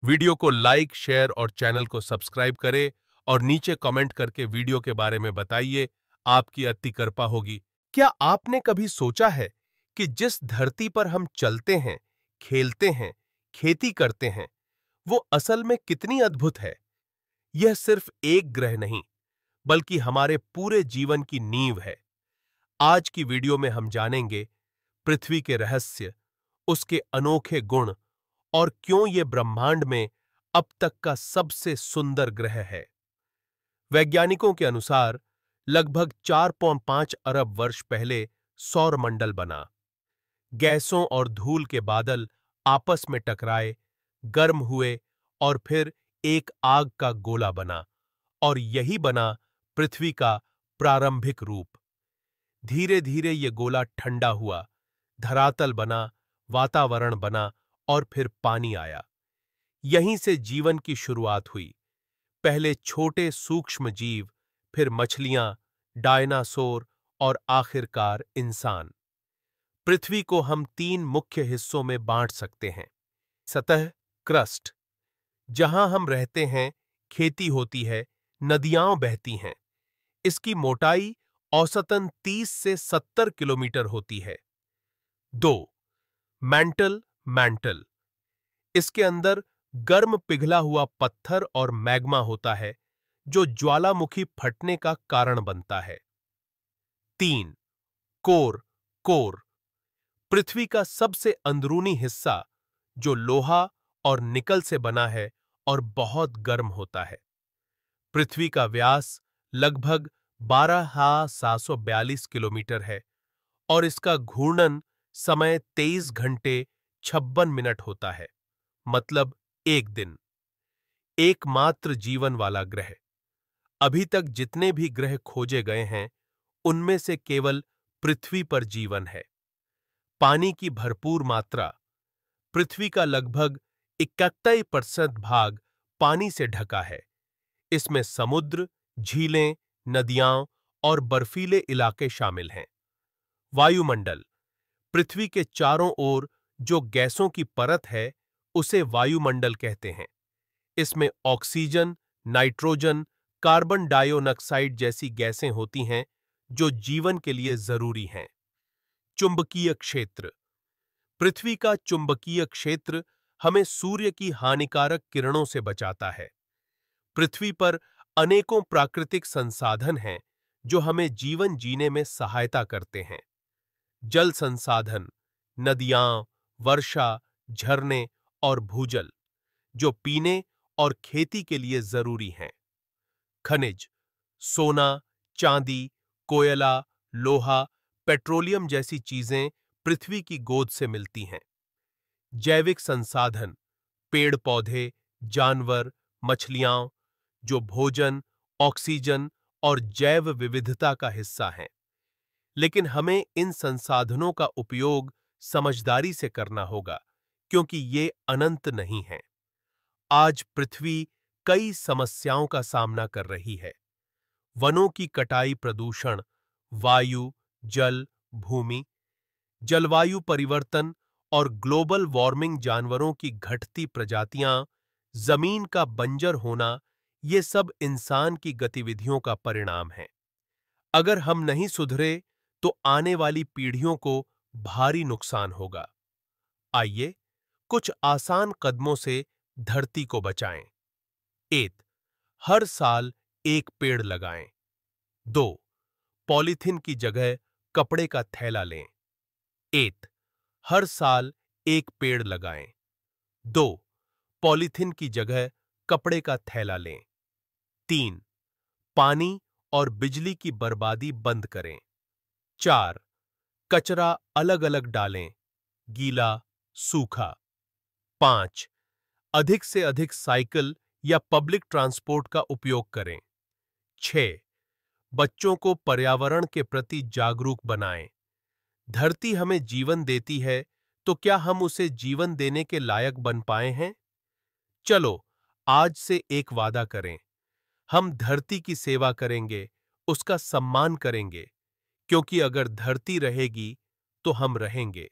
Video को like, share और channel को सब्सक्राइब करें और नीचे कमेंट करके वीडियो के बारे में बताइए। आपकी अति कृपा होगी। क्या आपने कभी सोचा है कि जिस धरती पर हम चलते हैं, खेलते हैं, खेती करते हैं, वो असल में कितनी अद्भुत है? यह सिर्फ एक ग्रह नहीं, बल्कि हमारे पूरे जीवन की नींव है। आज की वीडियो में हम जानेंगे पृथ्वी के रहस्य, उसके अनोखे गुण और क्यों ये ब्रह्मांड में अब तक का सबसे सुंदर ग्रह है। वैज्ञानिकों के अनुसार लगभग 4.5 अरब वर्ष पहले सौरमंडल बना। गैसों और धूल के बादल आपस में टकराए, गर्म हुए और फिर एक आग का गोला बना, और यही बना पृथ्वी का प्रारंभिक रूप। धीरे धीरे ये गोला ठंडा हुआ, धरातल बना, वातावरण बना और फिर पानी आया। यहीं से जीवन की शुरुआत हुई। पहले छोटे सूक्ष्म जीव, फिर मछलियां, डायनासोर और आखिरकार इंसान। पृथ्वी को हम 3 मुख्य हिस्सों में बांट सकते हैं। सतह, क्रस्ट, जहां हम रहते हैं, खेती होती है, नदियां बहती हैं। इसकी मोटाई औसतन 30 से 70 किलोमीटर होती है। 2. मैंटल, मैंटल, इसके अंदर गर्म पिघला हुआ पत्थर और मैग्मा होता है, जो ज्वालामुखी फटने का कारण बनता है। 3. कोर, कोर, पृथ्वी का सबसे अंदरूनी हिस्सा, जो लोहा और निकल से बना है और बहुत गर्म होता है। पृथ्वी का व्यास लगभग 12,742 किलोमीटर है और इसका घूर्णन समय 23 घंटे 56 मिनट होता है, मतलब एक दिन। एकमात्र जीवन वाला ग्रह। अभी तक जितने भी ग्रह खोजे गए हैं, उनमें से केवल पृथ्वी पर जीवन है। पानी की भरपूर मात्रा। पृथ्वी का लगभग 71% भाग पानी से ढका है। इसमें समुद्र, झीलें, नदियां और बर्फीले इलाके शामिल हैं। वायुमंडल, पृथ्वी के चारों ओर जो गैसों की परत है, उसे वायुमंडल कहते हैं। इसमें ऑक्सीजन, नाइट्रोजन, कार्बन डाइऑक्साइड जैसी गैसें होती हैं, जो जीवन के लिए जरूरी हैं। चुंबकीय क्षेत्र, पृथ्वी का चुंबकीय क्षेत्र हमें सूर्य की हानिकारक किरणों से बचाता है। पृथ्वी पर अनेकों प्राकृतिक संसाधन हैं, जो हमें जीवन जीने में सहायता करते हैं। जल संसाधन, नदियां, वर्षा, झरने और भूजल, जो पीने और खेती के लिए जरूरी हैं। खनिज, सोना, चांदी, कोयला, लोहा, पेट्रोलियम जैसी चीजें पृथ्वी की गोद से मिलती हैं। जैविक संसाधन, पेड़ पौधे, जानवर, मछलियां, जो भोजन, ऑक्सीजन और जैव विविधता का हिस्सा हैं। लेकिन हमें इन संसाधनों का उपयोग समझदारी से करना होगा, क्योंकि ये अनंत नहीं हैं। आज पृथ्वी कई समस्याओं का सामना कर रही है। वनों की कटाई, प्रदूषण, वायु, जल, भूमि, जलवायु परिवर्तन और ग्लोबल वार्मिंग, जानवरों की घटती प्रजातियां, जमीन का बंजर होना, ये सब इंसान की गतिविधियों का परिणाम है। अगर हम नहीं सुधरे, तो आने वाली पीढ़ियों को भारी नुकसान होगा। आइए कुछ आसान कदमों से धरती को बचाएं। 1. हर साल एक पेड़ लगाएं। 2. पॉलीथीन की जगह कपड़े का थैला लें। 1. हर साल एक पेड़ लगाएं। 2. पॉलीथीन की जगह कपड़े का थैला लें। 3. पानी और बिजली की बर्बादी बंद करें। 4. कचरा अलग अलग डालें, गीला, सूखा। 5. अधिक से अधिक साइकिल या पब्लिक ट्रांसपोर्ट का उपयोग करें। 6. बच्चों को पर्यावरण के प्रति जागरूक बनाएं। धरती हमें जीवन देती है, तो क्या हम उसे जीवन देने के लायक बन पाए हैं? चलो आज से एक वादा करें। हम धरती की सेवा करेंगे, उसका सम्मान करेंगे, क्योंकि अगर धरती रहेगी तो हम रहेंगे।